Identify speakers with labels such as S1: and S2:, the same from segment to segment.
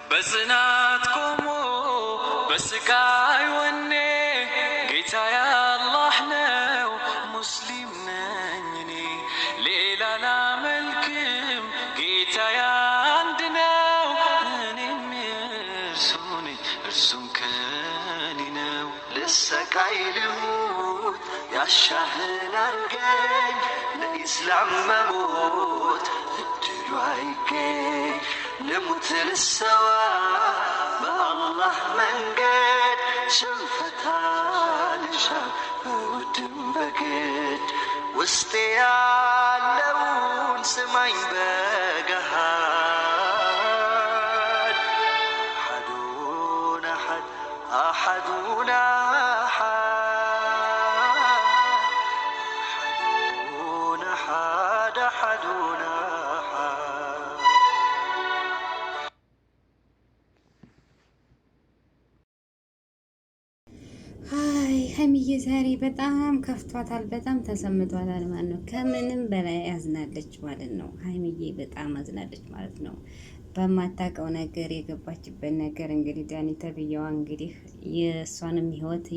S1: በጽናት ቆሞ በስቃይ ወኔ ጌታዬ አላህ ነው ሙስሊም ነኝ እኔ ሌላ ላመልክም ጌታዬ አንድ ነው እኔም እርሱ ነኝ እርሱም ከኔ ነው ልሰቃይ ልሙት ያሻህን አርገኝ ለኢስላም መሞት እድሉ አይገኝ ልሙት ልሰዋ በአላህ መንገድ ሽንፈት አልሻም በውድም በግድ ውስጤ ያለውን ስማኝ በገሃድ አሐዱን አሐድ አሐዱን አሐዱን አሐድ አሐዱን
S2: ሀይሚዬ ዛሬ በጣም ከፍቷታል፣ በጣም ተሰምቷታል ማለት ነው። ከምንም በላይ አዝናለች ማለት ነው። ሀይሚዬ በጣም አዝናለች ማለት ነው። በማታውቀው ነገር የገባችበት ነገር እንግዲህ ዳኒ ተብዬዋ እንግዲህ የእሷንም ህይወት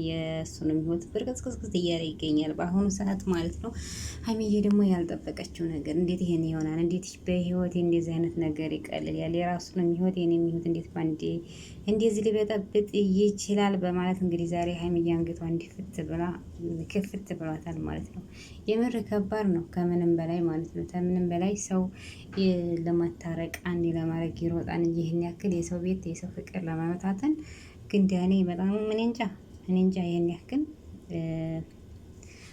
S2: ብርቅዝቅዝቅዝ እያለ ይገኛል በአሁኑ ሰዓት ማለት ነው። ሀይሚዬ ደግሞ ያልጠበቀችው ነገር እንዴት ይሄን ይሆናል? እንዴት በህይወቴ እንደዚህ አይነት ነገር ይቀልላል? የራሱንም ህይወት የኔም ህይወት እንዴት ባንዴ እንደዚህ ሊበጠብጥ ይችላል? በማለት እንግዲህ ዛሬ ሀይሚዬ አንገቷ ክፍት ብሏታል ማለት ነው። የምር ከባድ ነው ከምንም በላይ ማለት ነው። ከምንም በላይ ሰው ለማታረቅ አንድ ለማድረግ ይሮጣን እንጂ ይህን ያክል የሰው ቤት የሰው ፍቅር ለማመታተን ግን ዳኔ በጣም እኔ እንጃ ይህን ያክል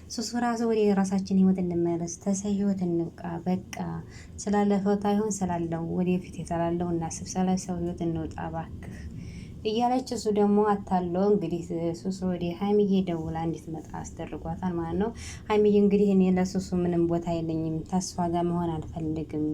S2: ሱሱ ራሱ ወደ ራሳችን ህይወት እንመለስ፣ ተሰይ ህይወት እንብቃ። በቃ ስላለፈው ታይሆን ስላለው ወደፊት የተላለው እናስብ፣ ስለ ሰው ህይወት እንውጣ ባክህ እያለች እሱ ደግሞ አታሎ እንግዲህ ሱሱ ወደ ሀይሚዬ ደውላ እንድትመጣ አስደርጓታል ማለት ነው። ሀይሚዬ እንግዲህ እኔ ለሱሱ ምንም ቦታ የለኝም፣ ተስፋ ጋር መሆን አልፈልግም።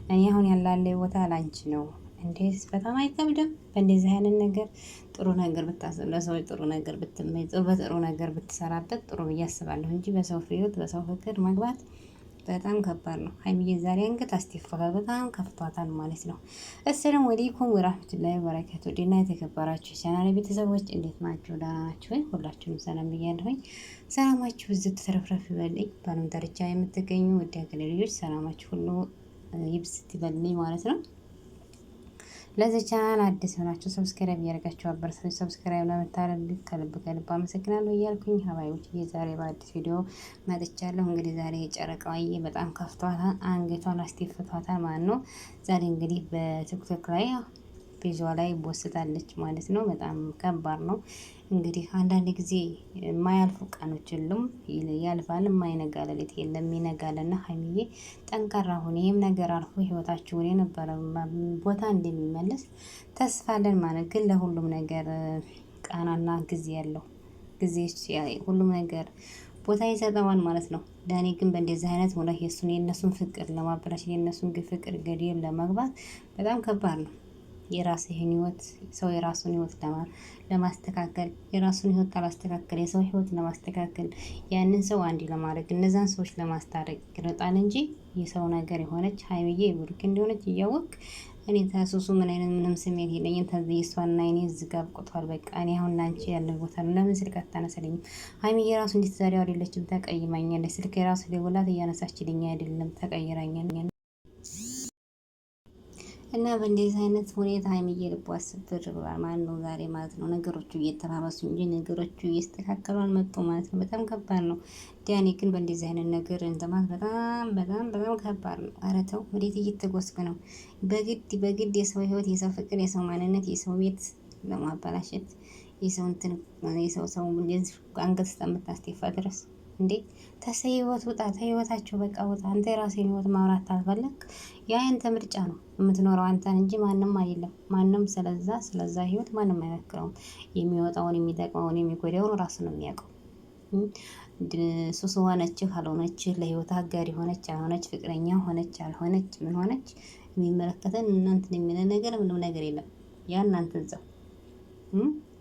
S2: እኔ አሁን ያላለ ቦታ ላንቺ ነው። እንዴት በጣም አይከብድም? በእንደዚህ አይነት ነገር ጥሩ ነገር ብታስብ፣ ለሰዎች ጥሩ ነገር ብትመኝ፣ በጥሩ ነገር ብትሰራበት ጥሩ ብዬ አስባለሁ እንጂ በሰው ህይወት በሰው ፍቅር መግባት በጣም ከባድ ነው። ሀይሚዬ ዛሬ አንገት አስደፍቷታል፣ በጣም ከፍቷታል ማለት ነው። አሰላሙ አለይኩም ወራህመቱላሂ ወበረካቱ። ዲና የተከበራችሁ ቻናል ቤተሰቦች እንዴት ናችሁ? ደህና ናችሁ ወይ? ሁላችሁንም ሰላም ብያለሁኝ። ሰላማችሁ ብዝት ተረፍረፍ ይበልኝ። በዓለም ዳርቻ የምትገኙ ውድ ሀገሬ ልጆች ሰላማችሁ ሁሉ ይብዝት ይበልኝ ማለት ነው። ለዚህ ቻናል አዲስ ሆናችሁ ሰብስክራይብ እያደረጋችሁ አበረታችሁ። ሰብስክራይብ ለምታደርጉ ከልብ አመሰግናለሁ እያልኩኝ ሀባዮች ዛሬ በአዲስ ቪዲዮ መጥቻለሁ። እንግዲህ ዛሬ የጨረቃዬ በጣም ከፍቷታል፣ አንገቷን አስደፍቷታል ማለት ነው። ዛሬ እንግዲህ በቲክቶክ ላይ ፔጇ ላይ ቦስታለች ማለት ነው። በጣም ከባድ ነው። እንግዲህ አንዳንድ ጊዜ የማያልፉ ቀኖች የሉም፣ ያልፋል። የማይነጋ ሌሊት የለም፣ ይነጋልና ሀይሚዬ ጠንካራ ሁን። ይህም ነገር አልፎ ህይወታችሁን የነበረ ቦታ እንደሚመለስ ተስፋ አለን ማለት ግን ለሁሉም ነገር ቃናና ጊዜ ያለው ጊዜ ሁሉም ነገር ቦታ ይሰጠዋል ማለት ነው። ዳኒ ግን በእንደዚህ አይነት ሆነ የእነሱን ፍቅር ለማበላሸት የእነሱን ፍቅር ገደል ለመግባት በጣም ከባድ ነው። የራስህን ህይወት ሰው የራሱን ህይወት ለማስተካከል የራሱን ህይወት ካላስተካከል የሰው ህይወት ለማስተካከል ያንን ሰው አንድ ለማድረግ እነዛን ሰዎች ለማስታረቅ ይሮጣል እንጂ የሰው ነገር የሆነች ሀይሚዬ ብሩክ እንደሆነች እያወቅ እኔ ተሱሱ ምንም ስሜት የለኝም። ተዚህ እሷና እኔ እዚህ ጋር ቆጥቷል። በቃ እኔ አሁን ላንቺ ያለ ቦታ ነው። ለምን ስልክ አታነሳልኝም? ሀይሚዬ ራሱ እንዴት ዛሬ አይደለችም፣ ተቀይማኛለች። ስልክ የራሱ ደውላት እያነሳችልኝ አይደለም፣ ተቀይራኛል። እና በእንደዚህ አይነት ሁኔታ ሀይሚዬ ልቧ ስብር ብሏል ማለት ነው ዛሬ ማለት ነው። ነገሮቹ እየተባባሱ እንጂ ነገሮቹ እየስተካከሉ አልመጡ ማለት ነው። በጣም ከባድ ነው። ዳኒ ግን በእንደዚህ አይነት ነገር እንትማት በጣም ከባድ ነው። ኧረ ተው፣ ወዴት እየተጎስክ ነው? በግድ የሰው ህይወት፣ የሰው ፍቅር፣ የሰው ማንነት፣ የሰው ቤት ለማበላሸት የሰው አንገት እስከምታስደፋ ድረስ እንዴ ተሰይ ህይወት ውጣ፣ ተህይወታቸው በቃ ውጣ። አንተ የራስህን ህይወት ማውራት ታልፈለግ ያ ያንተ ምርጫ ነው። የምትኖረው አንተን እንጂ ማንም አይደለም። ማንም ስለዛ ህይወት ማንም አይመክረውም። የሚወጣውን የሚጠቅመውን የሚጎዳውን ራሱ ነው የሚያውቀው። ሱስ ሆነች ካልሆነች፣ ለህይወት አጋር ሆነች አልሆነች፣ ፍቅረኛ ሆነች አልሆነች፣ ምን ሆነች የሚመለከተን እናንተን የሚለን ነገር ምንም ነገር የለም። ያ እናንተን ዘው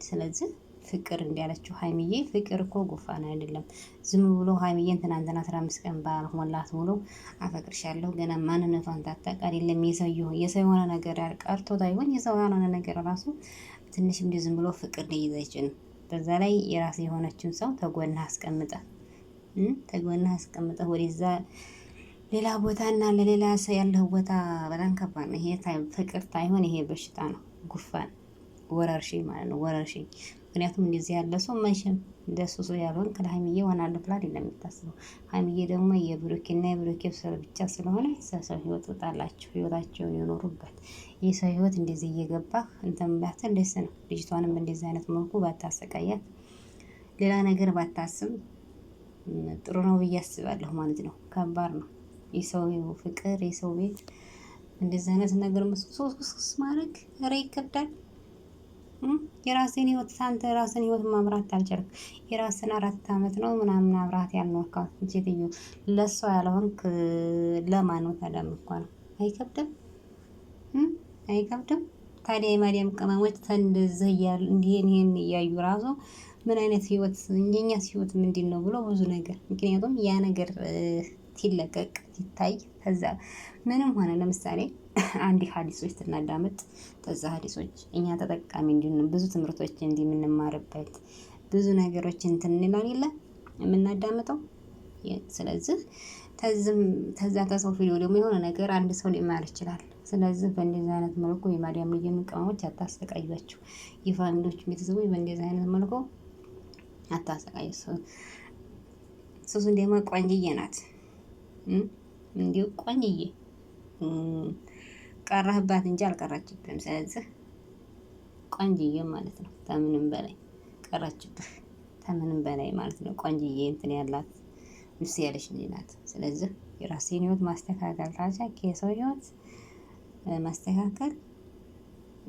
S2: ስለዚህ ፍቅር እንዲያለችው ሀይሚዬ፣ ፍቅር እኮ ጉፋን አይደለም። ዝም ብሎ ሀይሚዬን ትናንትና 15 ቀን ባልሞላት ሙሉ አፈቅርሻለሁ ገና ማንነቷን ታጣቅ አይደለም የሰው የሆነ ነገር ቀርቶት አይሆን የሰው የሆነ ነገር ራሱ ትንሽ እንዲህ ዝም ብሎ ፍቅር ሊይዘች ነው። በዛ ላይ የራስ የሆነችን ሰው ተጎናህ አስቀምጠህ ወደዛ ሌላ ቦታ እና ለሌላ ሰው ያለው ቦታ በጣም ከባድ ነው። ይሄ ፍቅር ታይሆን ይሄ በሽታ ነው፣ ጉፋን ወረርሽኝ ማለት ነው፣ ወረርሽኝ። ምክንያቱም እንደዚህ ያለ ሰው መቼም እንደሱ ሰው ያልሆን ከሀይሚዬ ሆናለሁ ብላ አይደለም የምታስበው። ሀይሚዬ ደግሞ የብሩኬና የብሩኬ ብቻ ስለሆነ ሰው ህይወት ወጣላቸው ህይወታቸውን የኖሩበት የሰው ህይወት እንደዚህ እየገባህ እንትን ባትል ደስ ነው። ልጅቷንም እንደዚህ አይነት መልኩ ባታሰቃያት፣ ሌላ ነገር ባታስብ ጥሩ ነው ብዬ አስባለሁ ማለት ነው። ከባድ ነው የሰው ፍቅር የሰው ቤት እንደዚህ አይነት ነገር ሶስት ማድረግ ኧረ ይከብዳል። የራስን ህይወት ሳንተ ራስን ህይወት ማምራት አልቻልክ። የራስን 4 ዓመት ነው ምናምን አብራት ያልኖርካት ሴትዮ ለሷ ያልሆንክ ለማን ነው ታዲያ? እንኳን አይከብድም አይከብድም። ታዲያ የማርያም ቅመሞች ተንደዘህ እያሉ ይሄን እያዩ ራሱ ምን አይነት ህይወት የኛስ ህይወት ምንድን ነው ብሎ ብዙ ነገር ምክንያቱም ያ ነገር ሲለቀቅ ሲታይ ከዛ ምንም ሆነ ለምሳሌ አንድ ሀዲሶች ትናዳመጥ ተዛ ሀዲሶች እኛ ተጠቃሚ እንዲሆን ብዙ ትምህርቶች እንዲምንማርበት ብዙ ነገሮች እንትን እንላለን የለ የምናዳምጠው። ስለዚህ ተዛ ተሰው ቪዲዮ ደግሞ የሆነ ነገር አንድ ሰው ሊማር ይችላል። ስለዚህ በእንደዚህ አይነት መልኩ የማርያም ቅመሞች አታሰቃያቸው። የፋሚሊዎች ቤተሰቦች በእንደዚህ አይነት መልኩ አታሰቃያቸው። ሱሱ እንደማ ቆንጅዬ ናት እንዲሁ ቆንጅዬ ቀረህባት እንጂ አልቀረችብህም። ስለዚህ ቆንጅዬ ማለት ነው። ከምንም በላይ ቀረችብህ ከምንም በላይ ማለት ነው። ቆንጅዬ እንትን ያላት ምስ ያለች ልጅ ናት። ስለዚህ የራስህን ህይወት ማስተካከል ካልቻልክ የሰው ህይወት ማስተካከል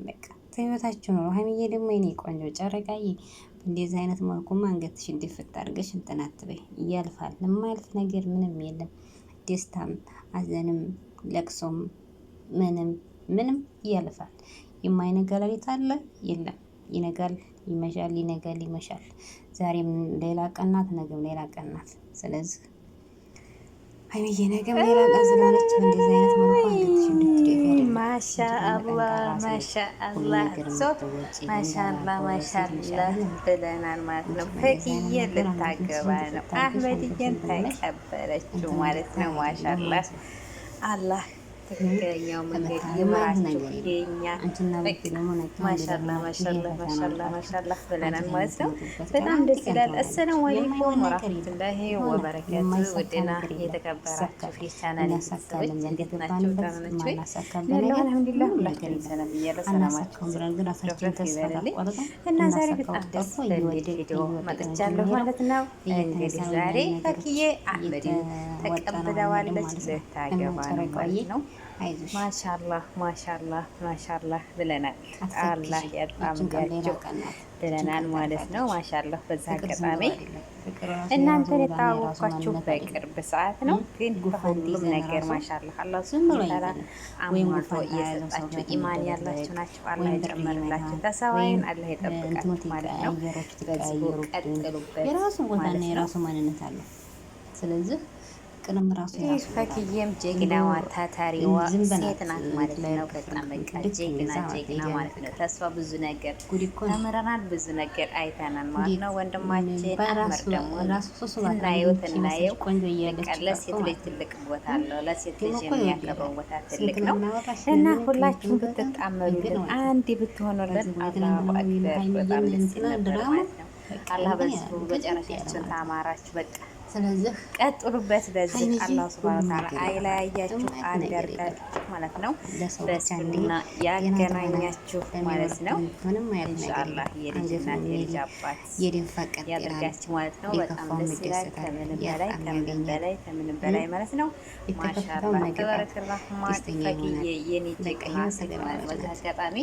S2: በቃ ህይወታችሁ ነው። ሀይሚዬ ደግሞ የኔ ቆንጆ ጨረቃዬ እንደዚህ አይነት መልኩማ አንገትሽ እንዲፍት አድርገሽ እንትን አትበይ። ያልፋል። የማያልፍ ነገር ምንም የለም። ደስታም አዘንም ለቅሶም ምንም ያልፋል። የማይነጋ ሌሊት አለ የለም። ይነጋል ይመሻል፣ ይነጋል ይመሻል። ዛሬም ሌላ ቀን ናት፣ ነገም ሌላ ቀን ናት። ስለዚህ ሀይሚዬ ነገም ሌላ ቀን ስለሆነች እንደዚህ አይነት መልኩ አንገትሽ እንድትደፊ
S3: ማሻአላህ ማሻአላህ ሶት ማሻአላህ ማሻአላህ ብለናል ማለት ነው። ፈኪዬ ልታገባ ነው። አህመድዬን ተቀበለችው ማለት ነው። ማሻአላህ አላህ ትክክለኛው መንገድ ይምራችሁ የኛ ማሻአላህ ማሻአላህ ማሻአላህ ማሻአላህ ብለናል ማለት ነው። በጣም ደስ ይላል። አሰላሙ አለይኩም ወራህመቱላሂ ወበረካቱ። ውድና የተከበራችሁ የቻናል ቤተሰቦች እንዴት ናችሁ? ደህና ናችሁ? አልሐምዱሊላህ ሁላችንም ሰላም ብያለሁ። ሰላማችሁ እና ዛሬ በጣም ደስ በሚል ቪዲዮ መጥቻለሁ ማለት ነው። እንግዲህ ዛሬ ፈኪዬ አህመድን ተቀብለዋለች ልታገባ ነው ማለት ነው። ማሻአላህ ማሻአላህ ማሻአላህ ብለናል። አላህ ያጣምጋችሁ ብለናል ማለት ነው። ማሻአላህ በዛ አጋጣሚ እናንተን የተዋወቅኳችሁ በቅርብ ሰዓት ነው፣ ግን በሁሉም ነገር ማሻአላህ አላህ ሱብሃነሁ ወተዓላ አሟልቶ እየሰጣችሁ ኢማን ያላችሁ ናችሁ። አላህ ይጨምርላችሁ፣ ተሰዋይን አላህ ይጠብቃችሁ ማለት ነው። በዚሁ ቀጥሉበት።
S2: የራሱ ቦታና የራሱ ማንነት አለው። ስለዚህ ቅንም ራሱ
S3: ፈኪዬም ጀግናዋ ታታሪዋ ሴት ናት ማለት ነው። በጣም በቃ ጀግና ማለት ነው። ተስፋ ብዙ ነገር ተምረናል፣ ብዙ ነገር አይተናል ማለት ነው። ወንድማችን አህመድ ደግሞ ትናየው በቃ ለሴት ልጅ ትልቅ ቦታ አለው። ለሴት ልጅ የሚያከብረው ቦታ ትልቅ ነው እና ሁላችሁም ብትጣመሩልን አንድ ብትሆኑልን አላሁ አክበር። በጣም ደስ ይላል ማለት ነው። አላህ በዚህ በጨረሻችን ታማራችሁ በቃ ስለዚህ ቀጥሉበት። በዚህ አላህ ሱብሃነሁ ወተዓላ አይለያያችሁ አደርጋችሁ ማለት ነው። በስምና ያገናኛችሁ ማለት ነው። ኢንሻአላህ የልጅና የልጅ አባት ያደርጋችሁ ማለት ነው። በጣም ደስ ይላል። ከምንም በላይ ማለት ነው። ማሻአላህ ተባረከ ረህማን ፈኪዬ የኔ ጀግና ማለት ነው። አጋጣሚ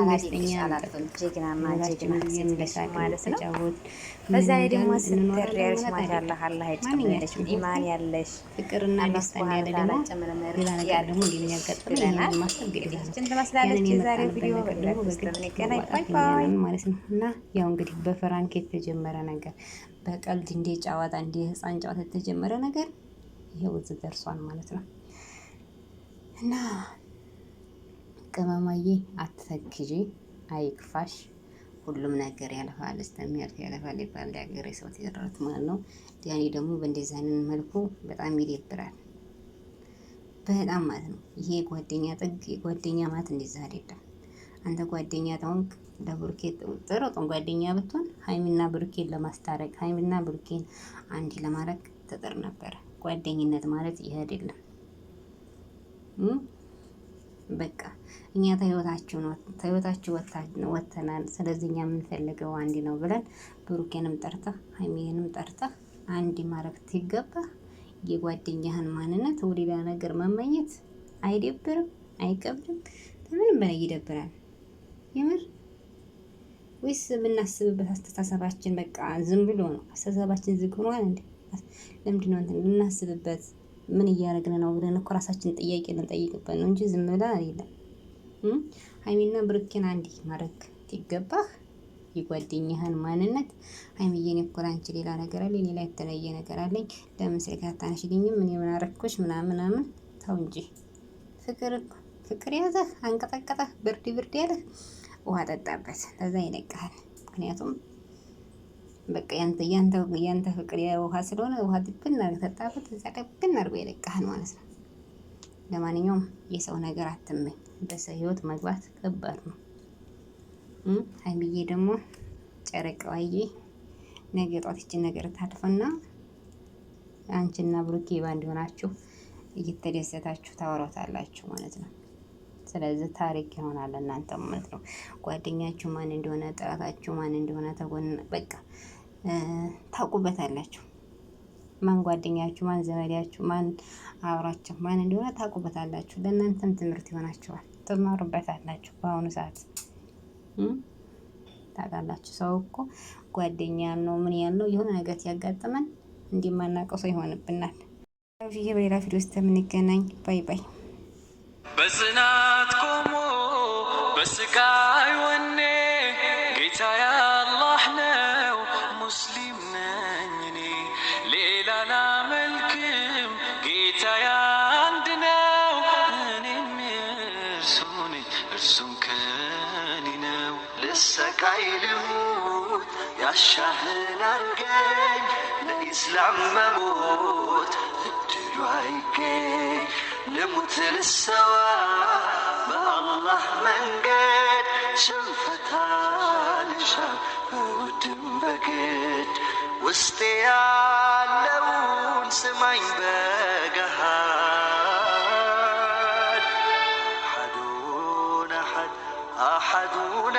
S3: አላዲሽ አላፈም ጀግናና ጀግና ሴት ማለት ነው። በዛ ላይ ደግሞ ስትሪያለሽ ማሻአላህ አላህ ጨምረሽ ኢማን ያለሽ
S2: ፍቅርና ደስታ እንዳለ ደግሞ ሌላ ነገር ደግሞ እንደሚያጋጥመኝ ይሄን ማሰብ ግዴታ ነው። ያንን የዛሬው ቪዲዮ ደግሞ ማለት ነው። እና ያው እንግዲህ በፍራንክ የተጀመረ ነገር በቀልድ እንደ ጨዋታ እንደ ህፃን ጨዋታ የተጀመረ ነገር ይሄው እዚህ ደርሷል ማለት ነው። እና ቅመማዬ አትተክዢ፣ አይክፋሽ፣ ሁሉም ነገር ያልፋል፣ እስከሚያልፍ ያልፋል ይባላል የሀገሬ ሰው ተረት ማለት ነው። ያኔ ደግሞ በእንደዚህ አይነት መልኩ በጣም ይደብራል፣ በጣም ማለት ነው። ይሄ ጓደኛ ጥግ ጓደኛ ማለት እንደዚህ አይደለም። አንተ ጓደኛ ተውንክ ለብሩኬ ጥሩ ጓደኛ ብትሆን ሀይሚና ብሩኬን ለማስታረቅ ሀይሚና ብሩኬን አንድ ለማድረግ ትጥር ነበር። ጓደኝነት ማለት ይሄ አይደለም። በቃ እኛ ተህይወታችሁ ወተናል። ስለዚህ እኛ የምንፈልገው አንድ ነው ብለን ብሩኬንም ጠርተህ ሀይሚንም ጠርተህ አንድ ማድረግ ሲገባ የጓደኛህን ማንነት ወደ ሌላ ነገር መመኘት አይደብርም? አይከብድም? ከምንም በላይ ይደብራል የምር። ወይስ ብናስብበት አስተሳሰባችን በቃ ዝም ብሎ ነው? አስተሳሰባችን ዝግ ሆኗል እንዴ? ለምንድን ነው እንትን ልናስብበት ምን እያደረግን ነው ብለን እኮ ራሳችን ጥያቄ ልንጠይቅበት ነው እንጂ ዝም ብለን አይደለም። ሀይሚና ብሩኬን አንድ ማድረግ ሲገባህ የጓደኛህን ማንነት ሀይሚዬን እኮ ላንቺ ሌላ ነገር አለኝ፣ ሌላ የተለየ ነገር አለኝ፣ ለምን ስልክ አታነሺልኝም? ምን የምን አረኩሽ ምናምን ተው እንጂ። ፍቅር ያዘህ አንቀጠቀጠህ፣ ብርድ ያለህ ውሃ ጠጣበት፣ ለዛ ይለቅሃል። ምክንያቱም በቃ ያንተ ፍቅር የውሃ ስለሆነ ውሃ ድብን አድርገህ ጠጣበት፣ እዛ ድብን አድርጎ ይለቅሃል ማለት ነው። ለማንኛውም የሰው ነገር አትመኝ። በሰው ህይወት መግባት ከባድ ነው። ሀይሚዬ ደግሞ ጨረቃዋዬ ነገ ጧት ይችን ነገር ታልፈና አንቺና ብሩኬ ባንድ ሆናችሁ እየተደሰታችሁ ታወራታላችሁ ማለት ነው። ስለዚህ ታሪክ ይሆናል እናንተ ማለት ነው። ጓደኛችሁ ማን እንደሆነ ጠላታችሁ ማን እንደሆነ ተጎን በቃ ታውቁበታላችሁ። ማን ጓደኛችሁ ማን ዘመዳችሁ ማን አብራችሁ ማን እንደሆነ ታውቁበታላችሁ። ለእናንተም ትምህርት ይሆናችኋል፣ ትማሩበታላችሁ። በአሁኑ ሰዓት ታውቃላችሁ። ሰው እኮ ጓደኛ ያልነው ምን ያልነው የሆነ ነገር ሲያጋጥመን እንደማናውቀው ሰው ይሆንብናል። በሌላ ቪዲዮ ውስጥ የምንገናኝ። ባይ ባይ።
S1: በጽናት ቆሞ በስቃይ ወኔ ጌታ ያላህ ነው፣ ሙስሊም ነኝ እኔ ሌላ ላመልክም፣ ጌታ አንድ ነው፣ እኔም እርሱ ነኝ እርሱም ከኔ ነው። ልሰቃይ ልሙት ያሻህን አርገኝ፣ ለኢስላም መሞት እድሉ አይገኝ። ልሙት ልሰዋ በአላህ መንገድ፣ ሽንፈታ ልሻ በውድም በግድ። ውስጤ ያለውን ስማኝ በገሃድ አሐዱን አሐድ አሐዱና